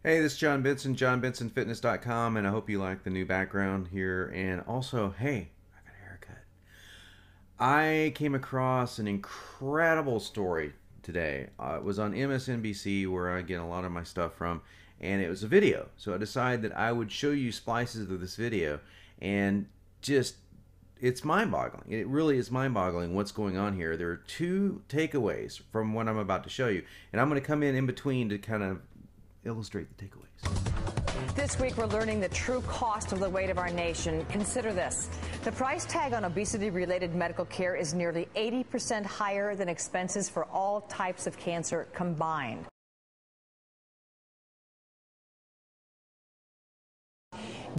Hey, this is John Benson, johnbensonfitness.com, and I hope you like the new background here. And also, hey, I got a haircut. I came across an incredible story today. It was on MSNBC, where I get a lot of my stuff from, and it was a video. So I decided that I would show you splices of this video, and just, it's mind-boggling. It really is mind-boggling what's going on here. There are two takeaways from what I'm about to show you, and I'm going to come in between to kind of illustrate the takeaways. This week, we're learning the true cost of the weight of our nation. Consider this. The price tag on obesity-related medical care is nearly 80% higher than expenses for all types of cancer combined.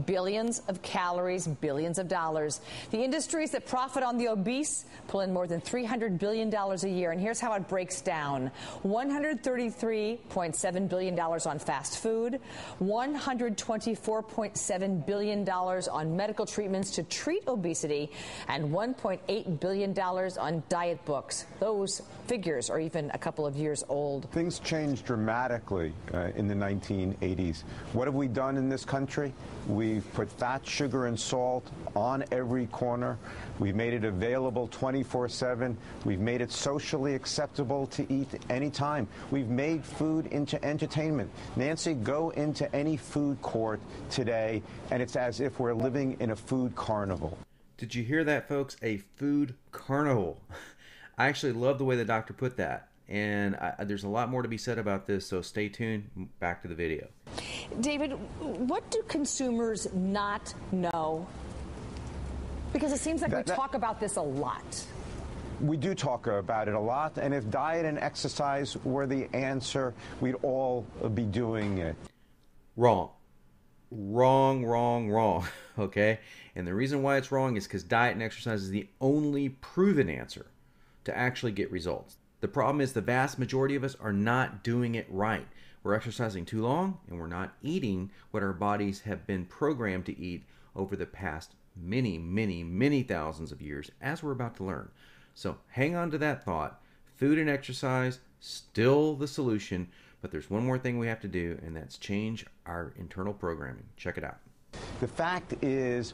Billions of calories, billions of dollars. The industries that profit on the obese pull in more than $300 billion a year. And here's how it breaks down. $133.7 billion on fast food, $124.7 billion on medical treatments to treat obesity, and $1.8 billion on diet books. Those figures are even a couple of years old. Things changed dramatically in the 1980s. What have we done in this country? We've put fat, sugar, and salt on every corner. We've made it available 24/7. We've made it socially acceptable to eat anytime. We've made food into entertainment. Nancy, go into any food court today, and it's as if we're living in a food carnival. Did you hear that, folks? A food carnival. I actually love the way the doctor put that. And there's a lot more to be said about this, so stay tuned. Back to the video. David, what do consumers not know? Because it seems like we talk about this a lot. We do talk about it a lot, and if diet and exercise were the answer, we'd all be doing it. Wrong. Wrong. Okay? And the reason why it's wrong is because diet and exercise is the only proven answer to actually get results. The problem is the vast majority of us are not doing it right. We're exercising too long, and we're not eating what our bodies have been programmed to eat over the past many thousands of years, as we're about to learn. So hang on to that thought. Food and exercise, still the solution, but there's one more thing we have to do, and that's change our internal programming. Check it out. The fact is,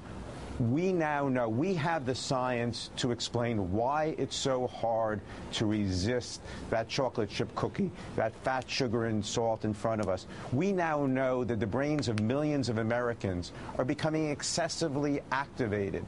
we now know, we have the science to explain why it's so hard to resist that chocolate chip cookie, that fat, sugar, and salt in front of us. We now know that the brains of millions of Americans are becoming excessively activated.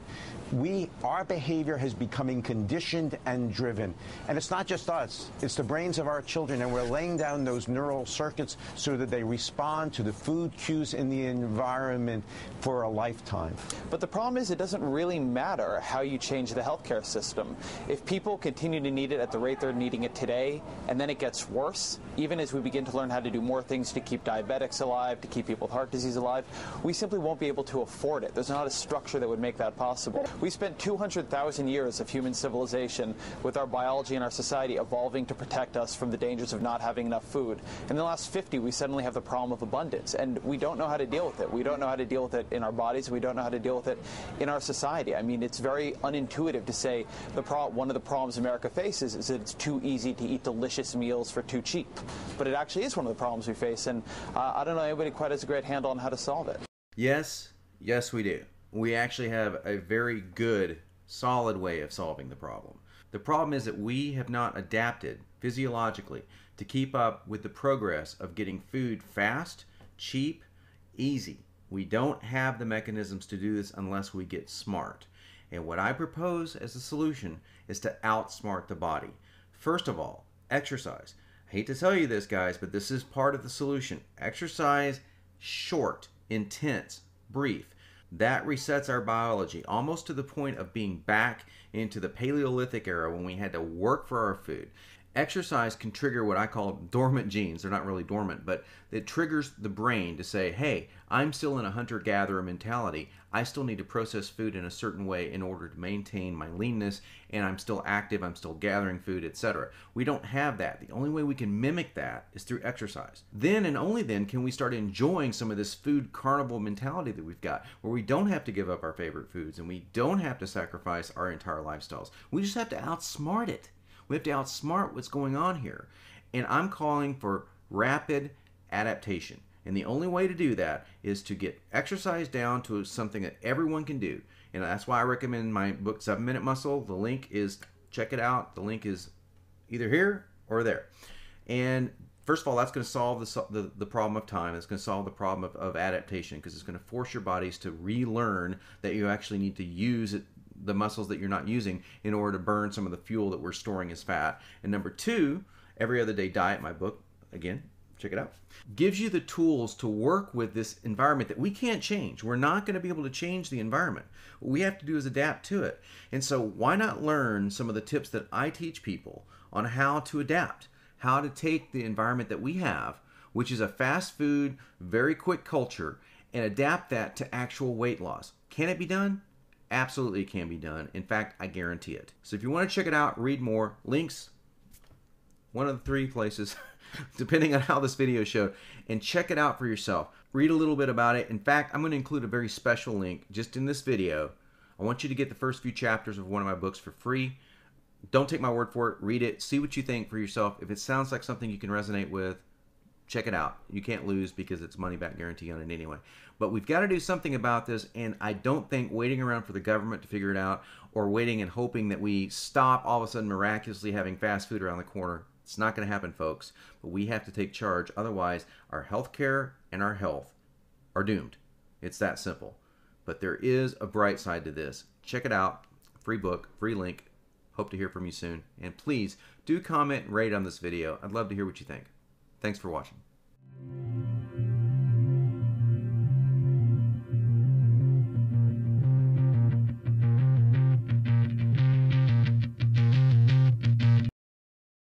Our behavior is becoming conditioned and driven. And it's not just us, it's the brains of our children, and we're laying down those neural circuits so that they respond to the food cues in the environment for a lifetime. But the problem is, it doesn't really matter how you change the healthcare system. If people continue to need it at the rate they're needing it today, and then it gets worse, even as we begin to learn how to do more things to keep diabetics alive, to keep people with heart disease alive, we simply won't be able to afford it. There's not a structure that would make that possible. We spent 200,000 years of human civilization with our biology and our society evolving to protect us from the dangers of not having enough food. In the last 50, we suddenly have the problem of abundance, and we don't know how to deal with it. We don't know how to deal with it in our bodies. We don't know how to deal with it in our society. I mean, it's very unintuitive to say one of the problems America faces is that it's too easy to eat delicious meals for too cheap. But it actually is one of the problems we face, and I don't know anybody quite has a great handle on how to solve it. Yes, we do. We actually have a very good, solid way of solving the problem. The problem is that we have not adapted physiologically to keep up with the progress of getting food fast, cheap, easy. We don't have the mechanisms to do this unless we get smart. And what I propose as a solution is to outsmart the body. First of all, exercise. I hate to tell you this, guys, but this is part of the solution. Exercise, short, intense, brief. That resets our biology almost to the point of being back into the Paleolithic era when we had to work for our food. Exercise can trigger what I call dormant genes. They're not really dormant, but it triggers the brain to say, hey, I'm still in a hunter-gatherer mentality. I still need to process food in a certain way in order to maintain my leanness, and I'm still active, I'm still gathering food, etc. We don't have that. The only way we can mimic that is through exercise. Then and only then can we start enjoying some of this food carnival mentality that we've got, where we don't have to give up our favorite foods and we don't have to sacrifice our entire lifestyles. We just have to outsmart it. We have to outsmart what's going on here. And I'm calling for rapid adaptation. And the only way to do that is to get exercise down to something that everyone can do. And that's why I recommend my book, 7-Minute Muscle. The link is, check it out. The link is either here or there. And first of all, that's going to solve the problem of time. It's going to solve the problem of adaptation, because it's going to force your bodies to relearn that you actually need to use the muscles that you're not using in order to burn some of the fuel that we're storing as fat. And number two, Every Other Day Diet, my book, again, check it out, gives you the tools to work with this environment that we can't change. We're not going to be able to change the environment. What we have to do is adapt to it. And so why not learn some of the tips that I teach people on how to adapt, how to take the environment that we have, which is a fast food, very quick culture, and adapt that to actual weight loss. Can it be done? Absolutely it can be done. In fact, I guarantee it. So if you want to check it out, read more, links, one of the 3 places, depending on how this video showed, and check it out for yourself. Read a little bit about it. In fact, I'm going to include a very special link just in this video. I want you to get the first few chapters of one of my books for free. Don't take my word for it. Read it. See what you think for yourself. If it sounds like something you can resonate with, check it out. You can't lose, because it's money back guarantee on it anyway. But we've got to do something about this, and I don't think waiting around for the government to figure it out, or waiting and hoping that we stop all of a sudden miraculously having fast food around the corner, it's not going to happen, folks. But we have to take charge. Otherwise, our health care and our health are doomed. It's that simple. But there is a bright side to this. Check it out. Free book, free link. Hope to hear from you soon. And please do comment and rate on this video. I'd love to hear what you think. Thanks for watching.